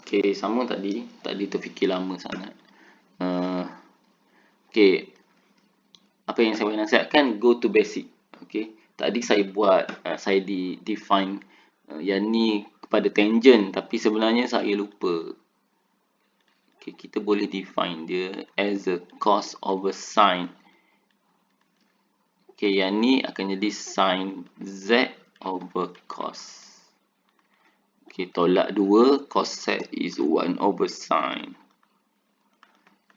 Okay, sama tadi terfikir lama sangat. Okay, apa yang saya nasihatkan, go to basic. Okay, tadi saya buat, saya define yang ni kepada tangent, tapi sebenarnya saya lupa. Okay, kita boleh define dia as a cos over sin. Okay, yang ni akan jadi sin Z over cos. Okay, tolak 2, cos Z is 1 over sin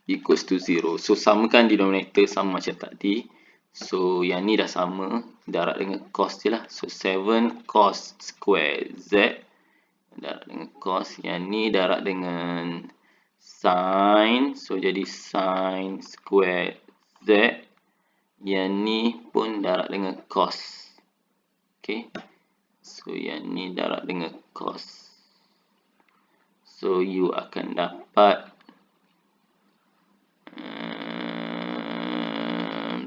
equals to 0. So, samakan denominator sama macam tadi. So, yang ni dah sama. Darab dengan cos je lah. So, 7 cos square Z. Darab dengan cos. Yang ni darab dengan sin. So, jadi sin square Z. Yang ni pun darab dengan cos. Okay. So, yang ni darab dengan cos. So, you akan dapat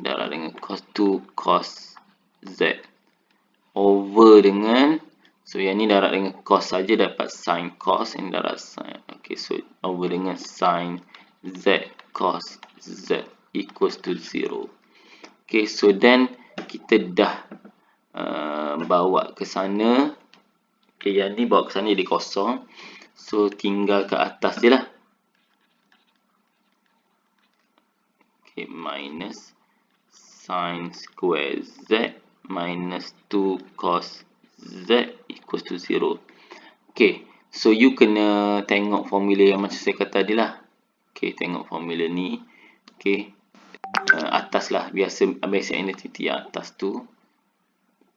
darab dengan cos 2 cos Z over dengan, so yang ni darab dengan cos saja dapat sin cos, yang darab sin. Okay, so over dengan sin Z cos Z equals to 0. Okay, so then kita dah bawa ke sana. Okay, yang ni bawa ke sana jadi kosong. So, tinggal ke atas je lah. Okay, minus sin square Z minus 2 cos Z equals to 0. Okay, so you kena tengok formula yang macam saya kata tadi lah. Okay, tengok formula ni. Okay, atas lah. Biasa identity atas tu.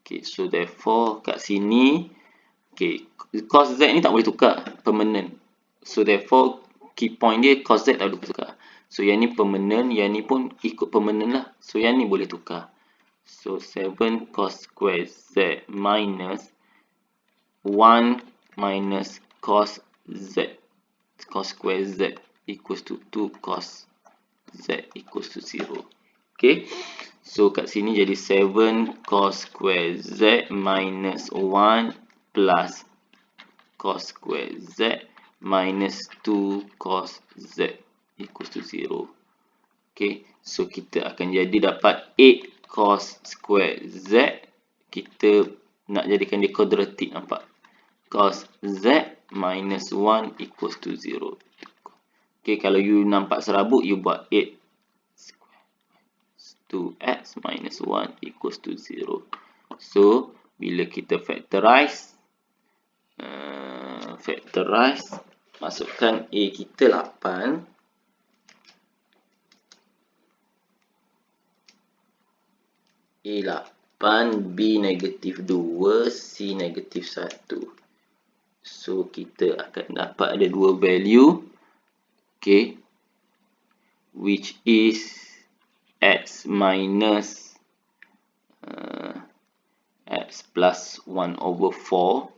Okay, so therefore kat sini, okay, cos Z ni tak boleh tukar, permanent. So therefore key point dia cos Z tak boleh tukar. So yang ni permanent, yang ni pun ikut permanent lah. So yang ni boleh tukar. So 7 cos square Z minus 1 minus cos Z. Cos square Z equals to 2 cos Z equals to 0. Okay. So kat sini jadi 7 cos square Z minus 1 plus cos square Z minus 2 cos Z equals to 0. Okay. So kita akan jadi dapat 8 cos square Z. Kita nak jadikan dia quadratic, nampak? Cos Z minus 1 equals to 0. Okay, kalau you nampak serabut, you buat 8 square 2x minus 1 equals to 0. So, bila kita factorize, masukkan A kita 8. A 8, B negatif 2, C negatif 1. So, kita akan dapat ada dua value. Okay. Which is x minus x plus 1 over 4.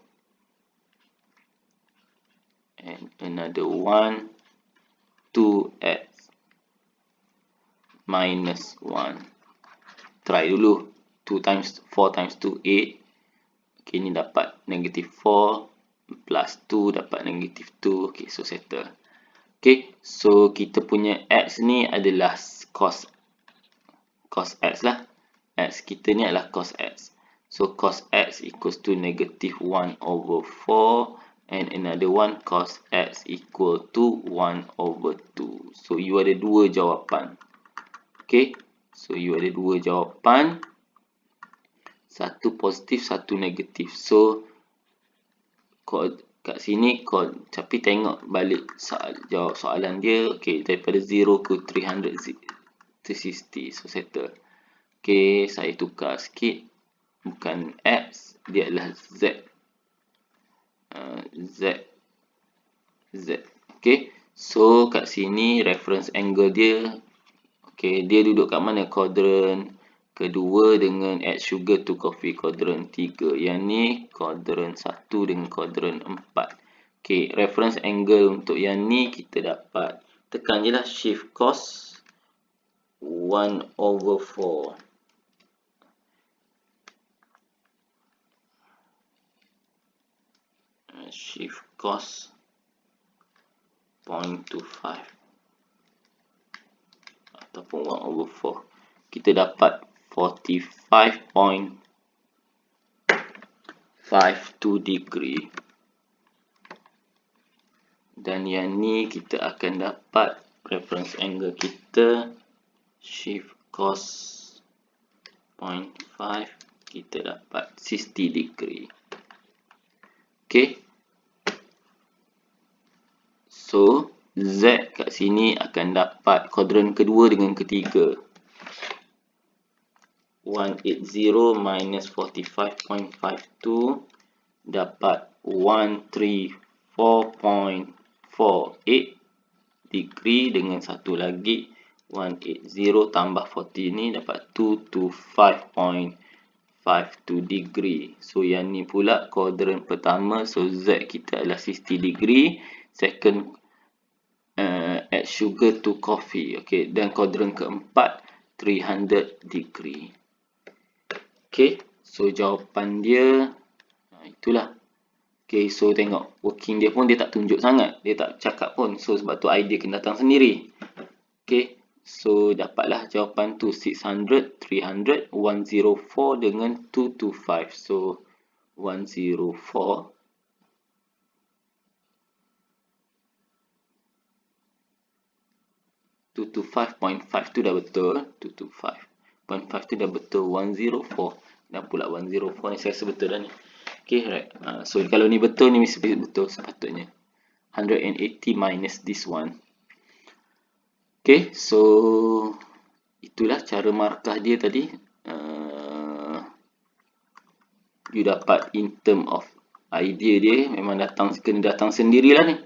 And another one, 2x minus 1. Try dulu. 2 times 4 times 2, 8. Okay, ni dapat negative 4 plus 2 dapat negative 2. Okay, so settle. Okay, so kita punya x ni adalah cos x lah. X kita ni adalah cos x. So cos x equals to negative 1 over 4. And another one, cos x equal to 1 over 2. So you ada dua jawapan. Okay, so you ada dua jawapan. Satu positif, satu negatif. So kat sini, tapi tengok balik jawab soalan dia. Okay, daripada 0 ke 360. So settle. Okay, saya tukar sikit. Bukan x, dia adalah z. Z. Okay, so kat sini reference angle dia. Okay, dia duduk kat mana? Quadrant kedua dengan add sugar to coffee, quadrant 3. Yang ni quadrant 1 dengan quadrant 4. Okay, reference angle untuk yang ni kita dapat. Tekan je lah shift cos 1 over 4. Shift cos 0.25 ataupun 1/4. Kita dapat 45.52 degree. Dan yang ni kita akan dapat reference angle kita, shift cos 0.5, kita dapat 60 degree. Okay. So, Z kat sini akan dapat kuadran kedua dengan ketiga. 180 minus 45.52 dapat 134.48 degree, dengan satu lagi 180 tambah 40 ni dapat 225.52 degree. So yang ni pula kuadran pertama, so Z kita adalah 60 degree. Second, add sugar to coffee. Okay, dan kuadran keempat 300 degree. Okay, so jawapan dia itulah. Okay, so tengok working dia pun dia tak tunjuk sangat, dia tak cakap pun. So sebab tu idea kena datang sendiri. Okay, so dapatlah jawapan tu 600, 300, 104 dengan 225. So 104 225.5 tu dah betul, 225.5 tu dah betul, 104 dan pula 104 ni saya rasa betul dah ni. Okay, right. So kalau ni betul, ni mesti betul sepatutnya. 180 minus this one. Okay, so itulah cara markah dia tadi. You dapat in term of idea dia, memang kena datang sendirilah ni.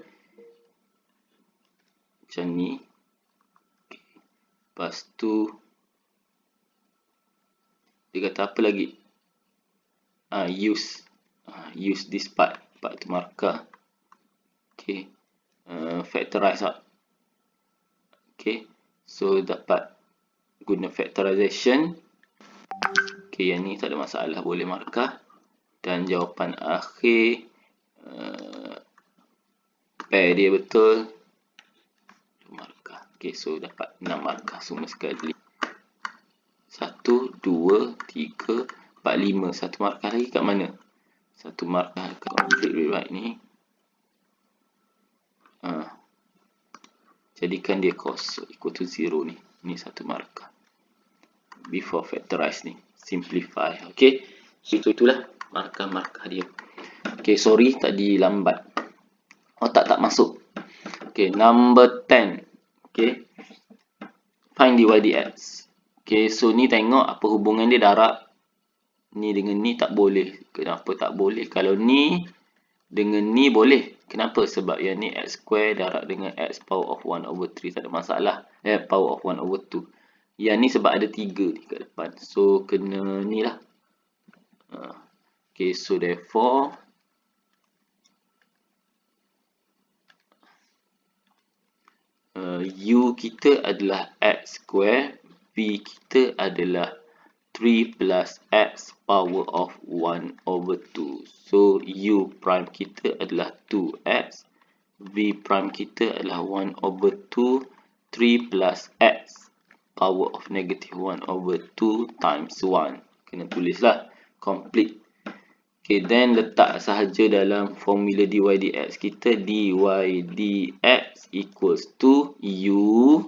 Macam ni. Lepas tu dia kata apa lagi? Use this part tu markah. Okay, factorize up. Okay, so dapat guna factorization. Okay, yang ni tak ada masalah, boleh markah. Dan jawapan akhir pair dia betul, markah. Okay, so dapat 6 markah semua sekali. 1, 2, 3, 4, 5. Satu markah lagi kat mana? Satu markah kat complete rewrite ni. Jadikan dia cos equal to 0 ni. Ni satu markah. Before factorize ni. Simplify. Okay. So itulah markah-markah dia. Okay, sorry tadi lambat. Tak masuk. Okay, number 10. Okay. Find dy dx. Okay, so ni tengok apa hubungan dia darab. Ni dengan ni tak boleh. Kenapa tak boleh? Kalau ni dengan ni boleh. Kenapa? Sebab yang ni x square darab dengan x power of 1 over 3. Tak ada masalah. Power of 1 over 2. Yang ni sebab ada 3 ni kat depan. So, kena ni lah. Okay, so therefore U kita adalah x square, V kita adalah 3 plus x power of 1 over 2. So, U prime kita adalah 2x, V prime kita adalah 1 over 2, 3 plus x power of negative 1 over 2 times 1. Kena tulislah, complete. Okay, then letak sahaja dalam formula dy dx kita, dy dx equals to u,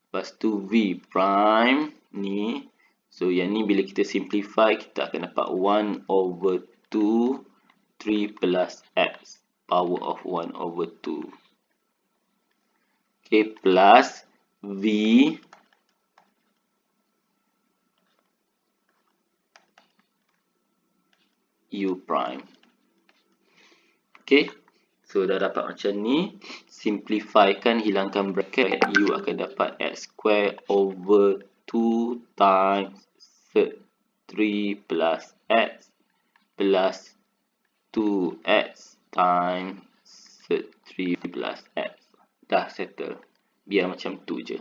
lepas tu v prime ni. So yang ni bila kita simplify, kita akan dapat 1 over 2 3 plus x power of 1 over 2. Okay, plus v u prime. Okay, so dah dapat macam ni. Simplifykan, hilangkan bracket, u akan dapat x square over 2 times 3 plus x plus 2x times 3 plus x. Dah settle. Biar macam tu je.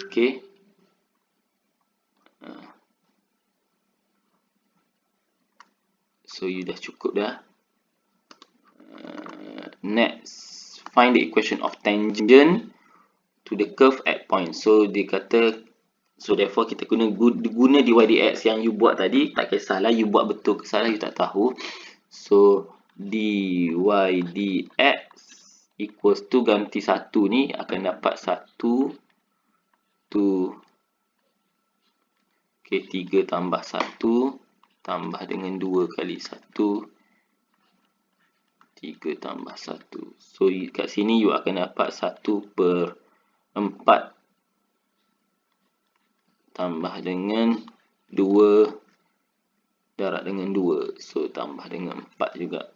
Okay. So you dah cukup dah. Next, find the equation of tangent to the curve at point. So dia kata, so therefore kita guna dy dx yang you buat tadi. Tak kisahlah you buat betul ke salah, you tak tahu. So dy dx equals to, ganti 1 ni akan dapat 1 to 3 tambah 1 tambah dengan 2 kali 1, 3 tambah 1. So kat sini you akan dapat 1/4 tambah dengan 2 darab dengan 2. So tambah dengan 4 juga.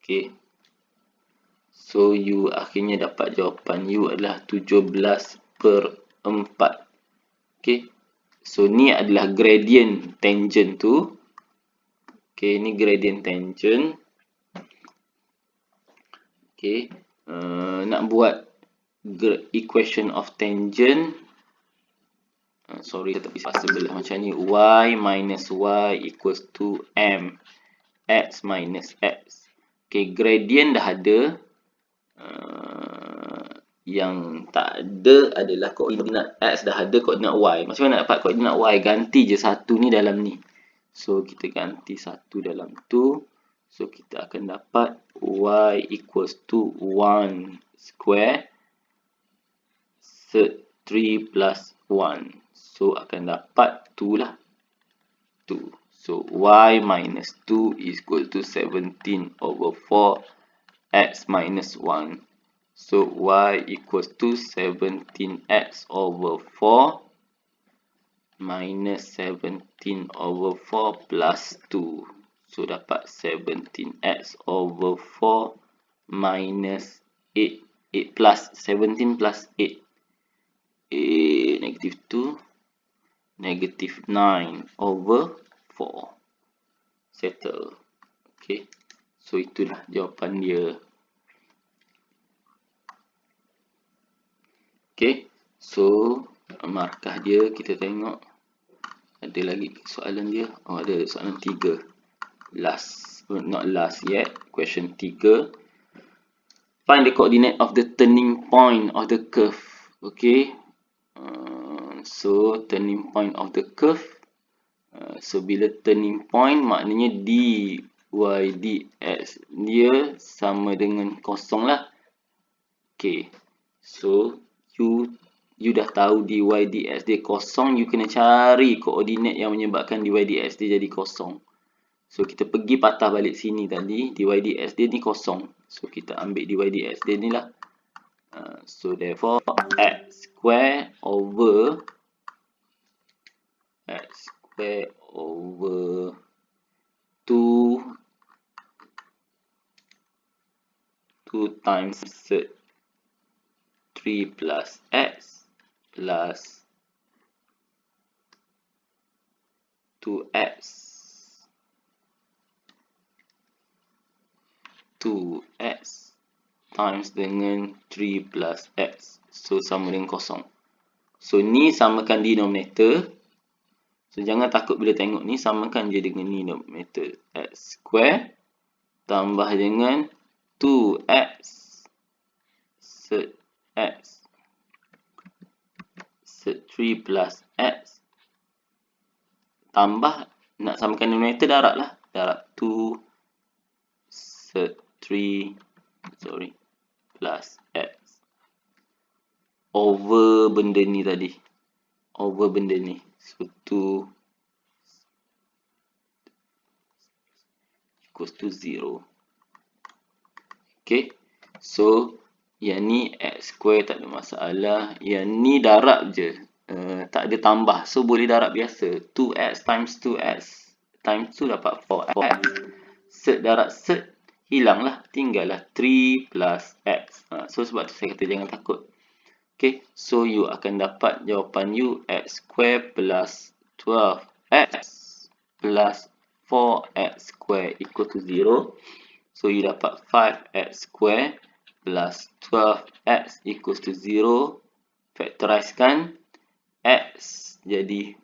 Okay. So you akhirnya dapat jawapan you adalah 17/4. Okay. So ni adalah gradient tangent tu. Okay, ni gradient tangent. Okay. Nak buat equation of tangent. Sorry, tapi sebelah macam ni. Y minus Y equals to M. X minus X. Okay, gradient dah ada. Yang tak ada adalah koordinat X dah ada, koordinat Y. Macam mana nak dapat koordinat Y? Ganti je satu ni dalam ni. So, kita ganti satu dalam tu. So, kita akan dapat Y equals to 1 square set 3 plus 1. So, akan dapat 2 lah. 2. So, Y minus 2 is equal to 17/4 X minus 1. So, Y equals to 17x/4 minus 17/4 plus 2. So, dapat 17x/4 minus 8. 8 plus 17 plus 8. Negative 2. Negative 9/4. Settle. Okay. So, itulah jawapan dia. Okay, so markah dia kita tengok. Ada lagi soalan dia. Oh, ada soalan 3. Last, not last yet. Question 3. Find the coordinate of the turning point of the curve. Okay. So turning point of the curve. So bila turning point maknanya dy dx dia sama dengan kosong lah. Okay. So you dah tahu dy dx dia kosong, you kena cari koordinat yang menyebabkan dy dx dia jadi kosong. So kita pergi patah balik sini tadi, dy dx dia ni kosong. So kita ambil dy dx dia ni lah. So therefore x square over 2 times 3 plus x plus 2x times dengan 3 plus x. So sama dengan kosong. So ni samakan denominator. So jangan takut bila tengok ni, samakan je dengan denominator. X square tambah dengan 2x set x set 3 plus x tambah, nak samakan denominator darab lah. Darab 2 set 3 plus x over benda ni tadi. Over benda ni. So 2 equals to 0. Okay. So yang ni x square tak ada masalah. Yang ni darab je. Tak ada tambah. So boleh darab biasa. 2x times 2x times 2 dapat 4x. Set darab set. Hilanglah. Tinggallah 3 plus x. So sebab tu saya kata jangan takut. Okay. So you akan dapat jawapan you x square plus 12x plus 4x square equal to 0. So you dapat 5x square plus 12x equals to 0. Factorizekan. X jadi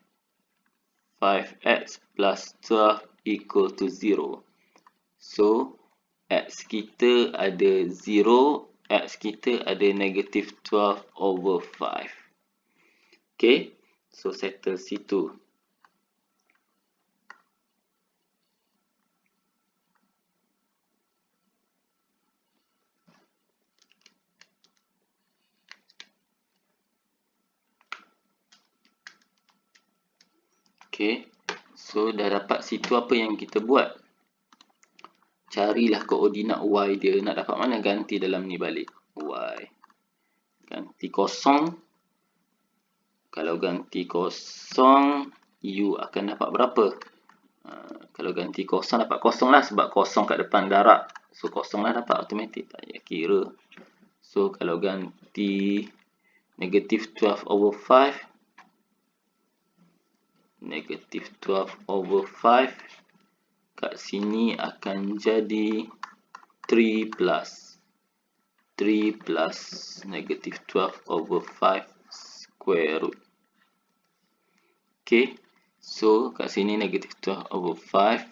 5x plus 12 equal to 0. So X kita ada 0, X kita ada negative 12/5. Okay, so settle situ. Okay, so dah dapat situ apa yang kita buat. Carilah koordinat Y dia. Nak dapat mana? Ganti dalam ni balik. Y. Ganti kosong. Kalau ganti kosong, U akan dapat berapa? Kalau ganti kosong, dapat kosong lah. Sebab kosong kat depan darab. So, kosong lah dapat automatik. Tak payah kira. So, kalau ganti negative 12/5. Negative 12/5 kat sini akan jadi 3 plus negative 12/5 square root. Okay, so kat sini negative 12/5.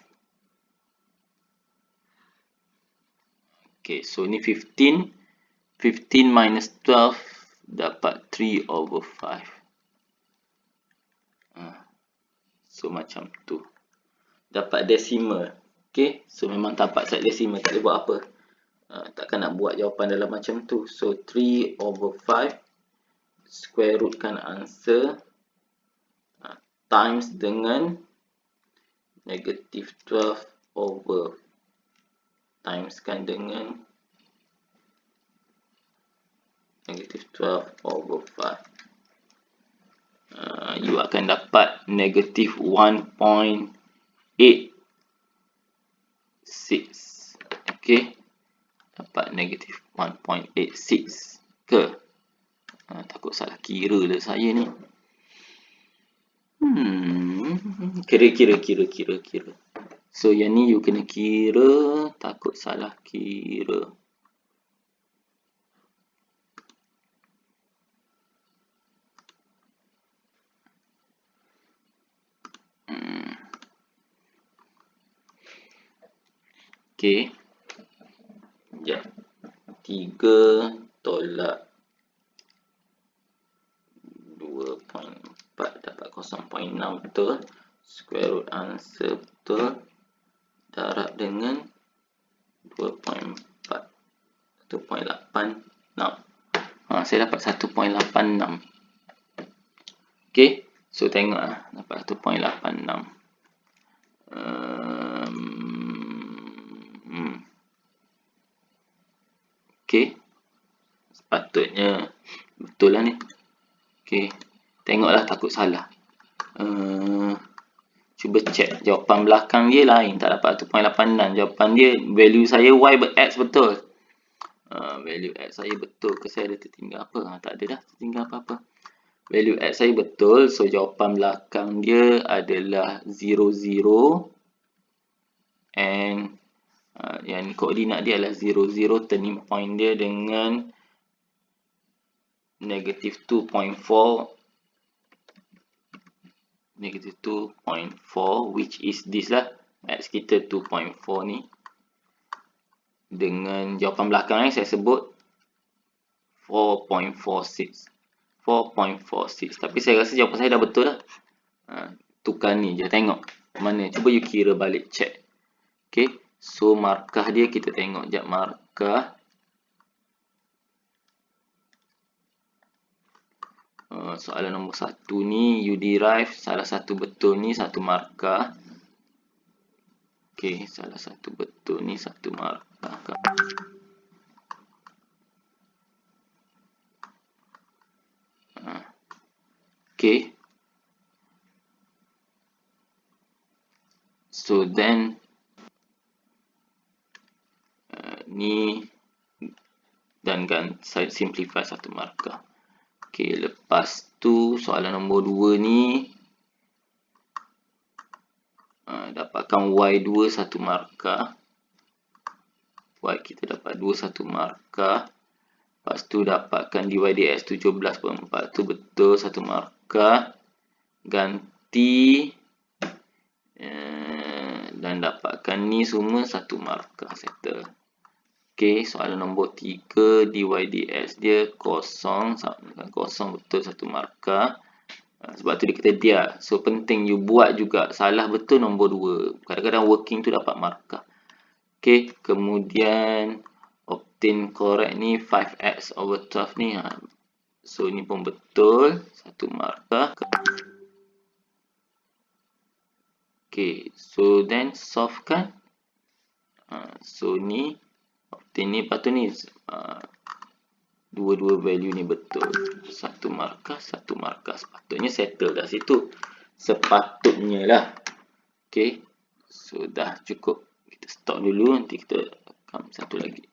Okay, so ni 15 minus 12 dapat 3/5. So macam tu. Dapat decimal. Okay, so memang dapat set decimal. Tak boleh buat apa. Takkan nak buat jawapan dalam macam tu. So 3/5 square root kan answer, times dengan negative 12 times kan dengan negative 12/5. You akan dapat negative 1.86. Okay, dapat negative 1.86 ke? Takut salah kira lah saya ni. Kira. So yang ni you kena kira, takut salah kira. Okay. Sekejap. 3 tolak 2.4 dapat 0.6 betul. Square root answer betul. Darab dengan 2.4. 1.86. Saya dapat 1.86. Okay. So tengok lah. Dapat 1.86. Okay. Sepatutnya betul lah ni. Okay. Tengoklah, takut salah. Cuba check. Jawapan belakang dia lain. Tak dapat 1.86. Jawapan dia, value saya Y X betul. Value X saya betul ke saya ada tertinggal apa? Tak ada dah tertinggal apa-apa. Value X saya betul. So, jawapan belakang dia adalah 0, 0. And yang koordinat dia adalah 0, 0. Turning point dia dengan negative 2.4. Negative 2.4, which is this lah. X kita 2.4 ni. Dengan jawapan belakang ni saya sebut 4.46. 4.46. Tapi saya rasa jawapan saya dah betul lah. Tukar ni je, tengok mana. Cuba you kira balik, check. Okay, so markah dia kita tengok jap markah. Soalan nombor 1 ni you derive salah satu betul ni satu markah. Okay, salah satu betul ni satu markah. Okay. So then ni dan saya simplify satu markah. Okay, lepas tu soalan nombor 2 ni dapatkan Y2 satu markah. Y kita dapat 2 satu markah. Lepas tu dapatkan dy dx 17/4 tu betul satu markah. Ganti dan dapatkan ni semua satu markah, settle. Okey, soalan nombor 3, dy dx dia kosong, sama dengan kosong, betul, 1 markah. Sebab tu dia kata dia. So penting you buat juga. Salah betul nombor 2. Kadang-kadang working tu dapat markah. Okey, kemudian obtain correct ni 5x over 12 ni. So ni pun betul, 1 markah. Okey, so then solve kan. So ni obtain ni, lepas tu ni dua-dua value ni betul. 1 markah, 1 markah. Sepatutnya settle dah situ. Sepatutnya lah. Okay. So dah cukup. Kita stop dulu. Nanti kita rekam satu lagi.